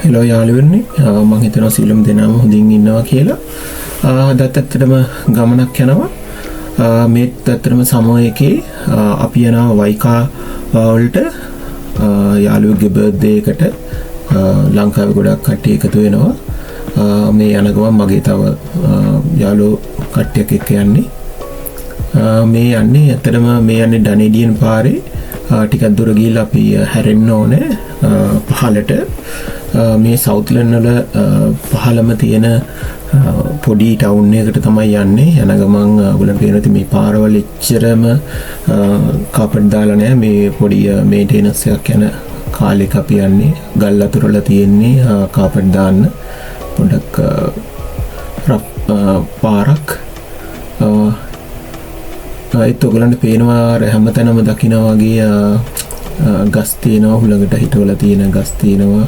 Hello යාළුවනේ මම හිතනවා සියලුම දෙනාම හොඳින් ඉන්නවා කියලා. අදත් ඇත්තටම ගමනක් යනවා. මේත් ඇත්තටම සමයකේ අපි යනවා වයිකා වලට යාළුවෙකුගේ බර්ත්ඩේ එකට ලංකාවේ ගොඩක් කට්ටිය එකතු වෙනවා. මේ යන ගමන් මගේ තව යාළුවෝ කට්ටියක් එක්ක යන්නේ. මේ යන්නේ ඇත්තටම මේ යන්නේ ඩනේඩියන් පාරේ ටිකක් දුර ගිහිල්ලා අපි හැරෙන්න ඕනේ පහලට. මේ සවුත්ලන්ඩ් වල පහළම තියෙන පොඩි ටවුන් එකකට තමයි යන්නේ. යන ගමන් ඔයගොල්ලන් පේනවා මේ පාරවල එච්චරම කාපට් දාලා නැහැ. මේ පොඩි මේන්ටේනන්ස් එකක් යන කාලෙක අපි යන්නේ. ගල් අතුර වල තියෙන්නේ කාපට් දාන්න පොඩක් පාරක්. ඒත් ඔයගොල්ලන්ට පේනවා හැමතැනම දකිනා වගේ ගස් තියෙනවා. හුලඟට හිටවල තියෙන ගස් තියෙනවා.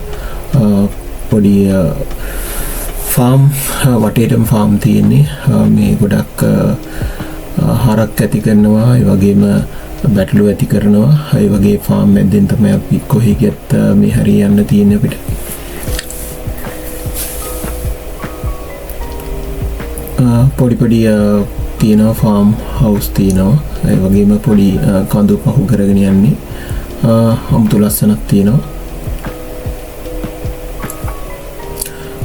පොඩි ෆාම් වටේටම ෆාම් තියෙන්නේ. මේ ගොඩක් හරක් ඇති කරනවා. ඒ වගේම බැටළු ඇති කරනවා. ඒ වගේ ෆාම් එකෙන් තමයි අපි කොහේ ගියත් මේ හරිය යන්න තියෙන්නේ අපිට. පොඩි තියෙනවා ෆාම් හවුස් තියෙනවා. ඒ වගේම පොඩි කඳු පහු කරගෙන යන්නේ. අමුතු ලස්සනක් තියෙනවා.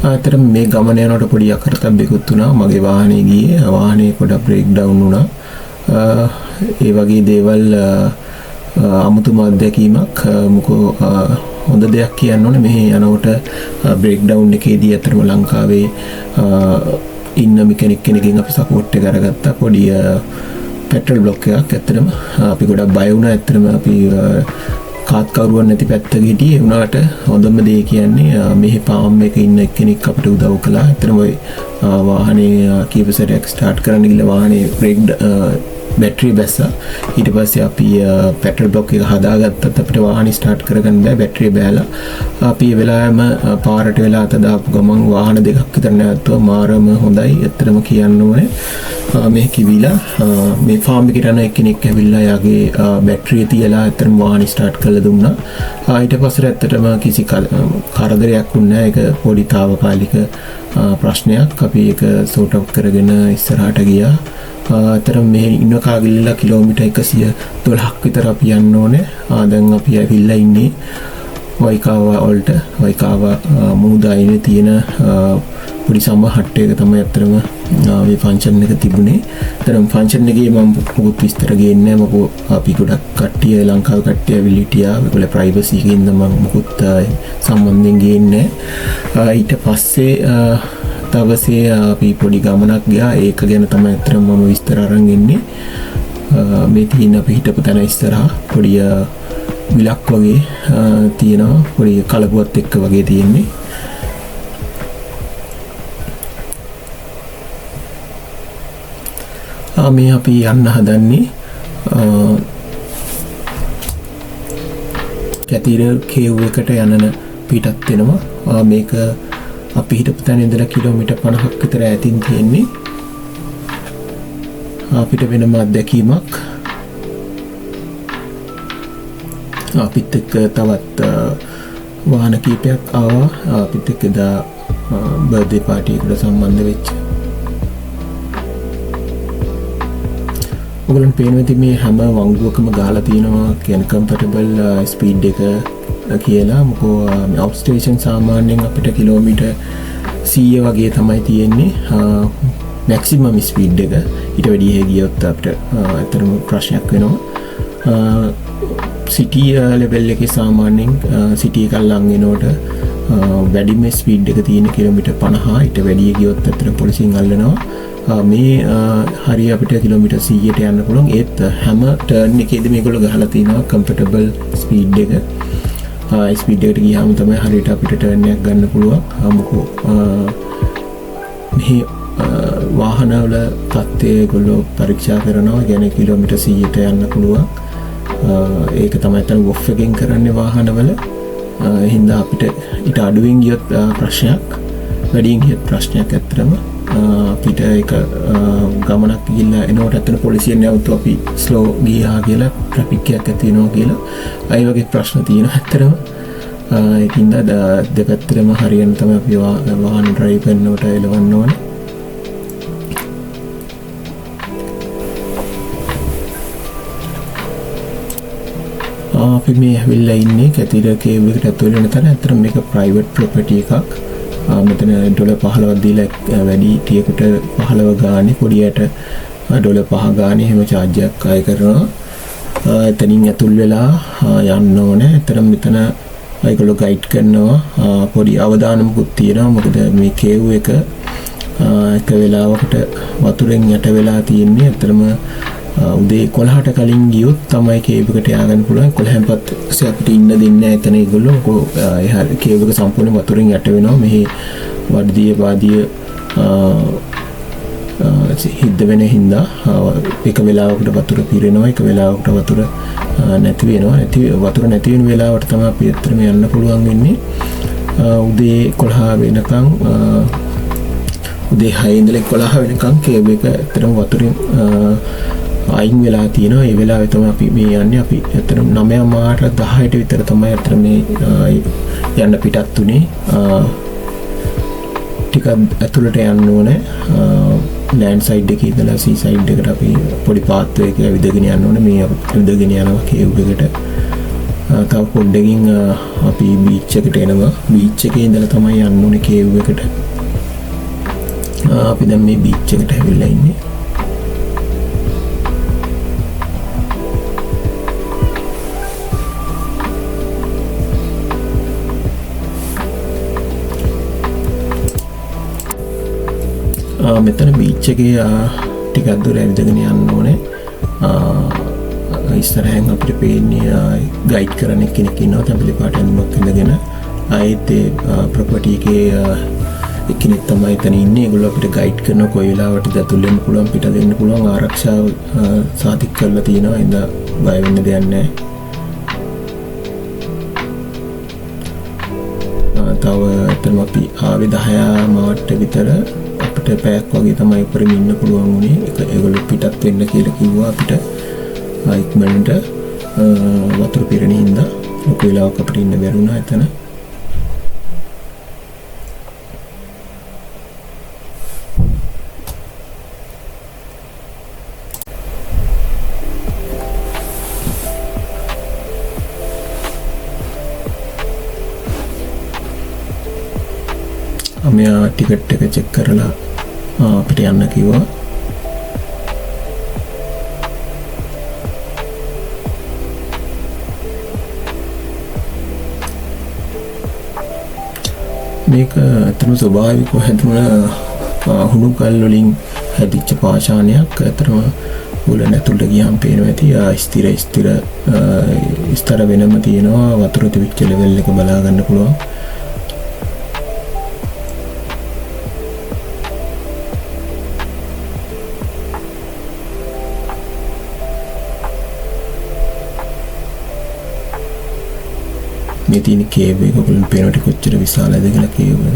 අතර මේ ගමන යනකොට පොඩි අකරතැබ්බෙකුත් වුණා. මගේ වාහනේ ගියේ. වාහනේ පොඩක් බ්‍රේක් ඩවුන් වුණා. ඒ වගේ දේවල් අමුතුම අත්දැකීමක්. මොකෝ හොඳ දෙයක් කියන්න ඕනේ. මෙහි යනකොට බ්‍රේක් ඩවුන් එකේදී අතරම ලංකාවේ ඉන්න මෙකැනික් කෙනකින් අපි සපෝට් එක අරගත්තා. පොඩි පෙට්‍රල් බ්ලොක් එකක්. ඇත්තටම අපි ගොඩක් බය වුණා. ඇත්තටම අපි කාත් කවුරුවක් නැති පැත්තක හිටියේ. ඒ වුණාට හොඳම දේ කියන්නේ මෙහි පාම් එකේ ඉන්න එක්කෙනෙක් අපිට උදව් කළා. ඇත්තටම වාහනේ කීප සැරයක් ස්ටාර්ට් කරන්න ගිහලා වාහනේ බ්‍රේක් බැටරි බැස්සා. ඊට පස්සේ අපි පෙට්‍රල් බ්ලොක් එක හදාගත්තත් අපිට වාහනේ ස්ටාර්ට් කරගන්න බෑ. බැටරිය බෑලා. අපි ඒ වෙලාවෙම පාරට වෙලා අත දාපු ගමන් වාහන දෙකක් විතර නැවතුවා. මාරම හොඳයි. ඇත්තටම කියන්න ඕනේ. මේ කිවිලා මේ ෆාම් එකට යන එක්කෙනෙක් ඇවිල්ලා යාගේ බැටරිය තියලා ඇත්තටම වාහනේ ස්ටාර්ට් කරලා දුන්නා. ඊට පස්සේ ඇත්තටම කිසි කරදරයක් වුණේ නැහැ. ඒක පොඩි තාවකාලික ප්‍රශ්නයක්. අපි ඒක සෝට් අවුට් කරගෙන ඉස්සරහට ගියා. අතරම මේ ඉන්න කාගිල්ලලා කිලෝමීටර් 112ක් විතර අපි යන්න ඕනේ. දැන් අපි ඇවිල්ලා ඉන්නේ වයිකාව වලට. වයිකාව මුහුදායිනේ තියෙන පොඩි සම්ම හට් එක තමයි අතරම මේ ෆන්ක්ෂන් එක තිබුණේ. අතරම ෆන්ක්ෂන් එකේ මම පොත් විස්තර ගේන්නේ නැහැ. මොකද අපි ගොඩක් කට්ටිය ලංකාවේ කට්ටිය ඇවිල්ලා හිටියා. ඒගොල්ලෝ ප්‍රයිවසි එකකින් මම මොකුත් සම්බන්ධයෙන් ගේන්නේ නැහැ. ඊට පස්සේ තවසේ අපි පොඩි ගමනක් ගියා. ඒක ගැන තමයි අතරම මම විස්තර අරන් ඉන්නේ. මේ තියෙන අපි හිටපු තැන ඉස්සරහා පොඩි විලක් වගේ තියෙනවා. පොඩි කලපුවත් එක්ක වගේ තියෙන්නේ. මේ අපි යන්න හදන්නේ කැතිරල් කේව් එකට යන පිටත් වෙනවා. මේක අපි හිටපු තැන ඉඳලා කිලෝමීටර් 50ක් විතර ඈතින් තියෙන්නේ. අපිට වෙනම අත්දැකීමක්. අපිත් එක්ක තවත් වාහන කීපයක් ආවා. අපිත් එක්ක දා බර්ත්ඩේ පාටි එකට සම්බන්ධ වෙච්ච. ඔයගොල්ලන් පේනවා මේ හැම වංගුවකම ගහලා තියෙනවා කියන කම්ෆර්ටබල් ස්පීඩ් එක කියලා. මොකෝ අවුට් ස්ටේෂන් සාමාන්‍යයෙන් අපිට කිලෝමීටර් 100 වගේ තමයි තියෙන්නේ මැක්සිමම් ස්පීඩ් එක. ඊට වැඩි ගියොත් අපිට අතරම ප්‍රශ්නයක් වෙනවා. සිටි ලෙවල් එකේ සාමාන්‍යයෙන් සිටි එක ලඟ වෙනකොට වැඩිම ස්පීඩ් එක තියෙන කිලෝමීටර් 50. ඊට වැඩි ගියොත් අතර පොලිසියෙන් අල්ලනවා. මේ හරිය අපිට කිලෝමීටර් 100ට යන්න පුළුවන්. ඒත් හැම ටර්න් එකේදී මේගොල්ලෝ ගහලා තිනවා කම්ෆර්ටබල් ස්පීඩ් එක. ස්පීඩ් එකට ගියාම තමයි හරියට අපිට ටර්න් එකක් ගන්න පුළුවන්. මොකෝ මේ වාහනවල තත්ත්වය ඒගොල්ලෝ පරීක්ෂා කරනවා. يعني කිලෝමීටර් 100ට යන්න පුළුවන්. ඒක තමයි අතන ඔෆ් එකෙන් කරන්නේ වාහනවල. හින්දා අපිට ඊට අඩුවෙන් ගියොත් ප්‍රශ්නයක්, වැඩියෙන් ගියොත් ප්‍රශ්නයක් ඇත්තටම. අපිට ඒක ගමනක් ගිහිල්ලා එනකොට අතන පොලිසියෙන් නැවතුව අපි ස්ලෝ ගියා කියලා ට්‍රැෆික් එකක් ඇති වෙනවා කියලා. අය වගේ ප්‍රශ්න තියෙනවා ඇත්තටම. ඒකින්ද දෙපැත්තටම හරියන තමයි අපි වාහන ඩ්‍රයිව් කරනකොට එලවන්න ඕනේ. අපි මේ ඇවිල්ලා ඉන්නේ කැතිර කේව් එකට ඇතුල් වෙන තැන. ඇත්තට මේක ප්‍රයිවට් ප්‍රොපර්ටි එකක්. මෙතන $15ක් දීලා වැඩි ටියකට 15 ගානේ, පොඩියට $5 ගානේ එහෙම charge එකක් අය කරනවා. එතනින් ඇතුල් වෙලා යන්න ඕනේ. ඇත්තටම මෙතන ඒගොල්ලෝ ගයිඩ් කරනවා. පොඩි අවදානමකුත් තියෙනවා. මොකද මේ කේව් එක එක වෙලාවකට වතුරෙන් යට වෙලා තියෙන්නේ. ඇත්තටම උදේ 11ට කලින් ගියොත් තමයි කේව් එකට ය아가න්න පුළුවන්. 11න් පස්සේ අපිට ඉන්න දෙන්නේ නැහැ එතන ඒගොල්ලෝ. එහා කේව් එක සම්පූර්ණ වතුරෙන් යට වෙනවා. මෙහි වර්ධිය වාදිය හිද්ද වෙන හින්දා එක වෙලාවකට වතුර පිරෙනවා, එක වෙලාවකට වතුර නැති වෙනවා. වතුර නැති වෙන වෙලාවට තමයි අපි ඇත්තටම යන්න පුළුවන් වෙන්නේ. උදේ 11 වෙනකන් උදේ 6 ඉඳලා 11 වෙනකන් කේව් එක ඇත්තටම වතුරෙන් අයින් වෙලා තියෙනවා. ඒ වෙලාවේ තමයි අපි මේ යන්නේ. අපි ඇත්තටම 9 මාට 10ට විතර තමයි ඇත්තට මේ යන්න පිටත් උනේ. ටිකක් ඇතුළට යන්න ඕනේ. ලෑන්ඩ් සයිඩ් එකේ ඉඳලා සී සයිඩ් එකට අපි පොඩි පාත් එකක විදගෙන යන්න ඕනේ. මේ විදගෙන යනවා කේව් එකට. තව පොඩ්ඩකින් අපි බීච් එකට එනවා. බීච් එකේ ඉඳලා තමයි යන්න ඕනේ කේව් එකට. අපි දැන් මේ බීච් එකට ඇවිල්ලා ඉන්නේ. මෙතන බීච් එකේ ටිකක් දුර ඇවිදගෙන යන්න ඕනේ. ඉස්සරහින් අපිට පේන්නේ ගයිඩ් කරන කෙනෙක් ඉන්නවා. තැඹිලි පාට ඇඳුමක් ඉඳගෙන. ආයෙත් ප්‍රොපර්ටි එකේ එක්කෙනෙක් තමයි එතන ඉන්නේ. ඒගොල්ලෝ අපිට ගයිඩ් කරන කොයි වෙලාවටද ඇතුල් වෙන්න පුළුවන්, පිට වෙන්න පුළුවන් ආරක්ෂාව සාතික කරලා තියෙනවා. ඉඳ බය වෙන්න දෙයක් නැහැ. තව එතන අපි ආවේ 10 මාට විතර. අපිට පැයක් වගේ තමයි උඩින් ඉන්න පුළුවන් වුණේ. ඒගොල්ලෝ පිටත් වෙන්න කියලා කිව්වා අපිට. ඉක්මනට වතුර පිරෙන හින්දා ලොකු වෙලාවක් අපිට ඉන්න බැරි වුණා එතන. මෙයා ටිකට් එක චෙක් කරලා අපිට යන්න කිව්වා. මේක අතන ස්වභාවිකව හැදුන හුණු කල් වලින් හැදිච්ච පාෂාණයක්. අතරම උලන ඇතුළට ගියාම පේනවා ඇති ස්ථිර වෙනම තියෙනවා. වතුර තිබිච්ච ලෙවල් එක බලා ගන්න පුළුවන්. මේ තියෙන කේව් එක ඔයගොල්ලෝ පේනකොට කොච්චර විශාලද කියලා කේව් එක.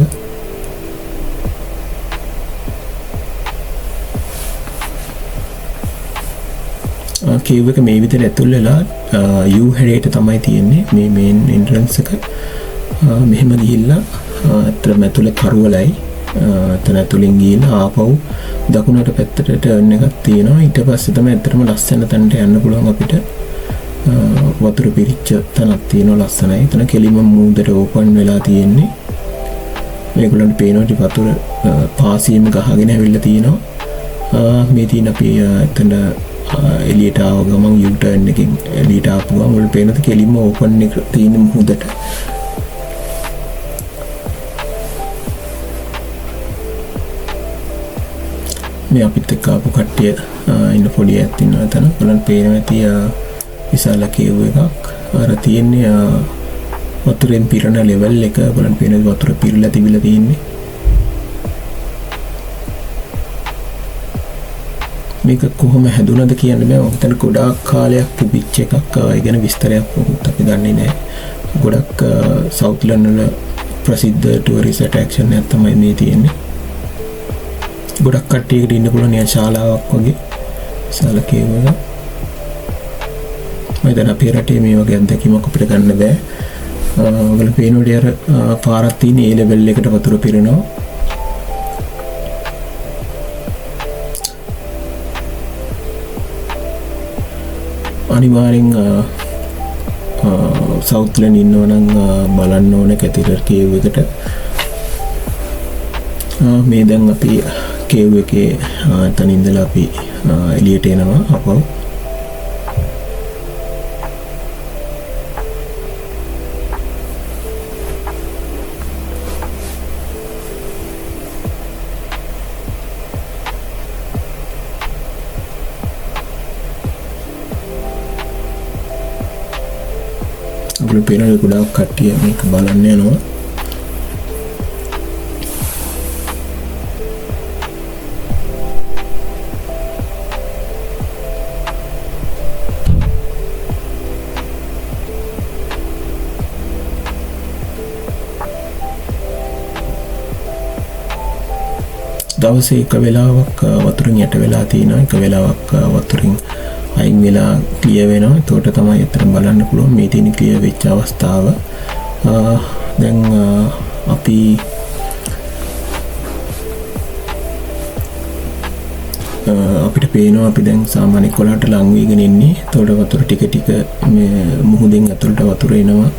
කේව් එක මේ විදිහට ඇතුල් වෙලා U හැඩයට තමයි තියෙන්නේ. මේ මේන් එන්ට්‍රන්ස් එක. මෙහෙම ගිහිල්ලා අතන ඇතුලේ කරවලයි. අතන ඇතුලින් ගිහිල්ලා ආපහු දකුණට පැත්තට ටර්න් එකක් තියෙනවා. ඊට පස්සේ තමයි ඇත්තටම ලස්සන තැනට යන්න පුළුවන් අපිට. වතුර පිරිච්ච තැනක් තියෙනවා ලස්සනයි. එතන කෙලිම මූදට ඕපන් වෙලා තියෙන්නේ. මේගොල්ලන්ට පේනවා වතුර පාසියෙම ගහගෙන ඇවිල්ලා තියෙනවා. මේ තියෙන අපි එතන එළියට ආව ගමන් U turn එකකින් එළියට ආපු ගමන් වල පේනද කෙලිම ඕපන් එක තියෙන මූදට. මේ අපිත් එක්ක ආපු කට්ටිය ඉන්න පොඩි ඇත් ඉන්නවා එතන. ඔයගොල්ලන් පේනවා ඇති විශාල කේව් එකක්. අර තියෙන්නේ වතුරෙන් පිරෙන ලෙවල් එක. ඔයගොල්ලන් පේන වතුර පිරලා තිබිලා තියෙන්නේ. මේක කොහොම හැදුනද කියන්න බෑ. ඔතන ගොඩාක් කාලයක් තිබිච්ච එකක්. ඒ ගැන විස්තරයක් මොකුත් අපි දන්නේ නැහැ. ගොඩක් සවුත් ලන්ඩන් වල ප්‍රසිද්ධ ටුවරිස්ට් ඇට්‍රැක්ෂන් එකක් තමයි මේ තියෙන්නේ. ගොඩක් කට්ටියකට ඉන්න පුළුවන් නිකන් ශාලාවක් වගේ. විශාල කේව් එකක්. මම දැන් අපේ රටේ මේ වගේ අත්දැකීමක් අපිට ගන්න බෑ. ඔයගොල්ලෝ පේනෝඩි අර පාරක් තියෙන ඒ ලෙවල් එකට වතුර පිරෙනවා. අනිවාර්යෙන් සවුත් ලෑන්ඩ් ඉන්නවනම් බලන්න ඕන කැතිරර් කේව් එකට. මේ දැන් අපි කේව් එකේ එතන ඉඳලා අපි එළියට එනවා අපව. අපේ පේනල් ගොඩාක් කට්ටිය මේක බලන්න යනවා. දවසේ එක වෙලාවක් වතුරින් යට වෙලා තියෙනවා, එක වෙලාවක් වතුරින් අයින් වෙලා ක්ලියර් වෙනවා. එතකොට තමයි අතන බලන්න පුළුවන් මේ තියෙන ක්ලියර් වෙච්ච අවස්ථාව. දැන් අපි අපිට පේනවා අපි දැන් සාමාන්‍ය කොළාට ලං වීගෙන ඉන්නේ. එතකොට වතුර ටික ටික මේ මුහුදෙන් ඇතුළට වතුර එනවා.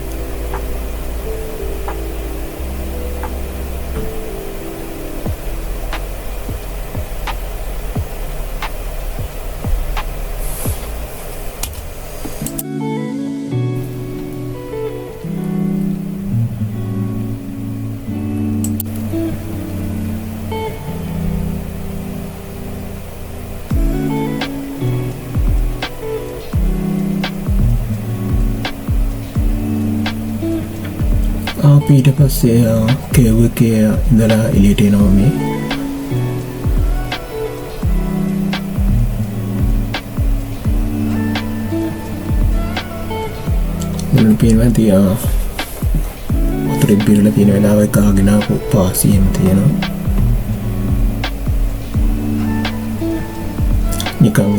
අපි ඊට පස්සේ කේව් එකේ ඉඳලා එළියට එනවා මේ. මම පේනවා තියා වතුරේ බිරලා තියෙන වෙලාවක ආගෙන ආපු පාසියෙම තියෙනවා. නිකන්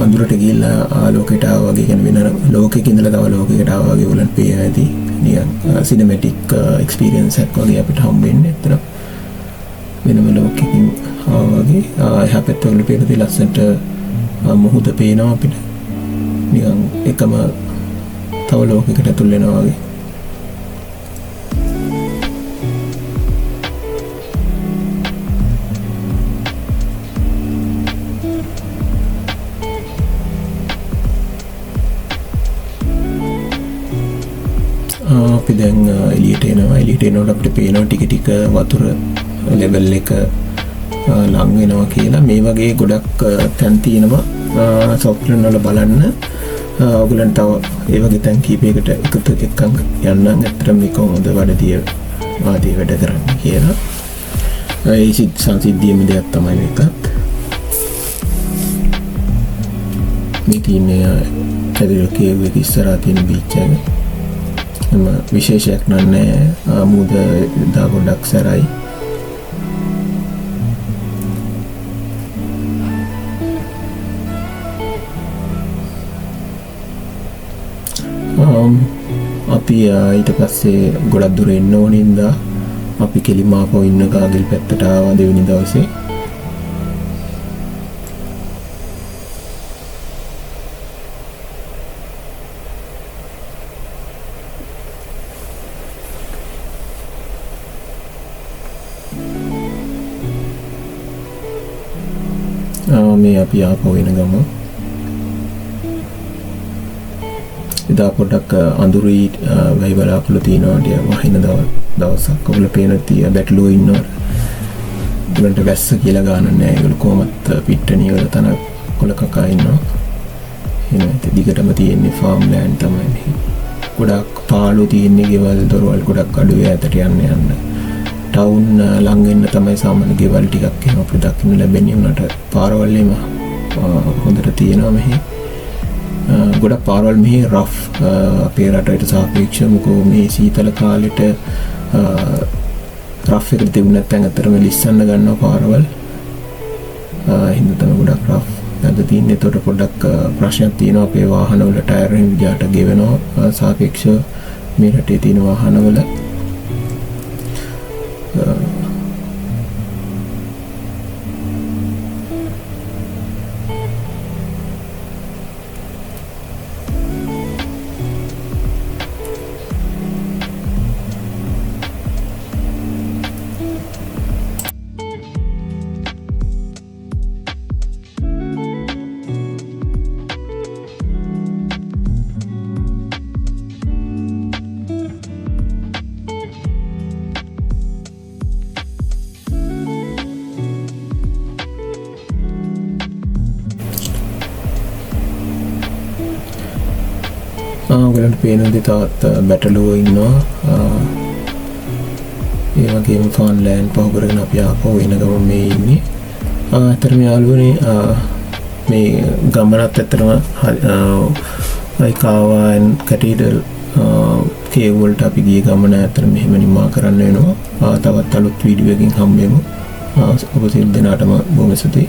අඳුරට ගිහිල්ලා ආලෝකයට ආවා වගේ, කියන්නේ වෙන ලෝකයක ඉඳලා තව ලෝකයකට ආවා වගේ උලන් පේනවා ඇති. නිකන් සිනමැටික් එක්ස්පීරියන්ස් එකක් වගේ අපිට හම්බෙන්නේ. ඇත්තට වෙනම ලෝකයකින් ආවා වගේ. එහා පැත්තේ වල පේන දේ ලස්සනට මුහුද පේනවා අපිට. නිකන් එකම තව ලෝකයකට ඇතුල් වෙනවා වගේ. අපි දැන් එළියට එනවා. එළියට එනකොට අපිට පේනවා ටික ටික වතුර ලෙවල් එක ලං වෙනවා කියලා. මේ වගේ ගොඩක් තැන් තියෙනවා සොෆ්ට්වෙයාර් වල බලන්න. ඔයගලන්ට තව ඒ වගේ තැන් කීපයකට එකතු එක්කන් යන්න ඇත්තටම මේක හොඳ වැඩිය ආදී වැඩ කරන්න කියලා. ඒ සංසිද්ධියම දෙයක් තමයි මේකත්. මේ තියෙන්නේ කැදිරෝ කේව් එක ඉස්සරහා තියෙන බීච් එක. විශේෂයක් නෑ. මුහුද දා ගොඩක් සැරයි. අපි ඊට පස්සේ ගොඩක් දුර එන්න ඕන හින්දා අපි කෙලිම ආපහු ඉන්න කාගල් පැත්තට ආවා දෙවෙනි දවසේ. මේ අපි ආපහු එන ගම එදා පොඩක් අඳුරුයි වැහි බලාපොළ තියෙනවා. ටික වහින දවසක් ඔයගොල්ලෝ පේන තිය බැටළුවෝ ඉන්නවා. ඒගොල්ලන්ට වැස්ස කියලා ගානක් නැහැ. ඒගොල්ලෝ කොහොමත් පිට්ටනිය වල තන කොළ කකා ඉන්නවා. එහෙනම් දිගටම තියෙන්නේ ෆාම් ලෑන්ඩ් තමයි මේ. ගොඩක් පාළු තියෙන්නේ, ගෙවල් දොරවල් ගොඩක් අඩුවේ ඈතට යන්න. ටවුන් ලං වෙන්න තමයි සාමාන්‍ය ගෙවල් ටිකක් එහෙම අපිට දකින්න ලැබෙන්නේ. උනට පාරවල් එම හොඳට තියෙනවා මෙහි. ගොඩක් පාරවල් මෙහි රෆ් අපේ රටට සාපේක්ෂව. මොකෝ මේ සීතල කාලෙට රෆ් එකට තිබුණ නැත්නම් අතරම ලිස්සන්න ගන්නවා පාරවල්. හින්දා තමයි ගොඩක් රෆ්. අද තියන්නේ. එතකොට පොඩ්ඩක් ප්‍රශ්නයක් තියෙනවා අපේ වාහනවල ටයර් රිම් විජාට ගෙවෙනවා සාපේක්ෂව මේ රටේ තියෙන වාහනවල. ඔයගලන්ට පේනද තවත් බැටළුව ඉන්නවා. ඒ වගේම ෆාන් ලෑන්ඩ් පහු කරගෙන අපි ආපහු එන ගමන් මේ ඉන්නේ. ඇත්තටම යාළුවනේ මේ ගමනත් ඇත්තටම අයිකාවාන් කැටීඩල් කේව් වලට අපි ගිය ගමන ඇත්තටම මෙහෙම නිමා කරන්න වෙනවා. තවත් අලුත් වීඩියෝ එකකින් හම්බෙමු. ඔබ සියලු දෙනාටම බොහොම ස්තුතියි.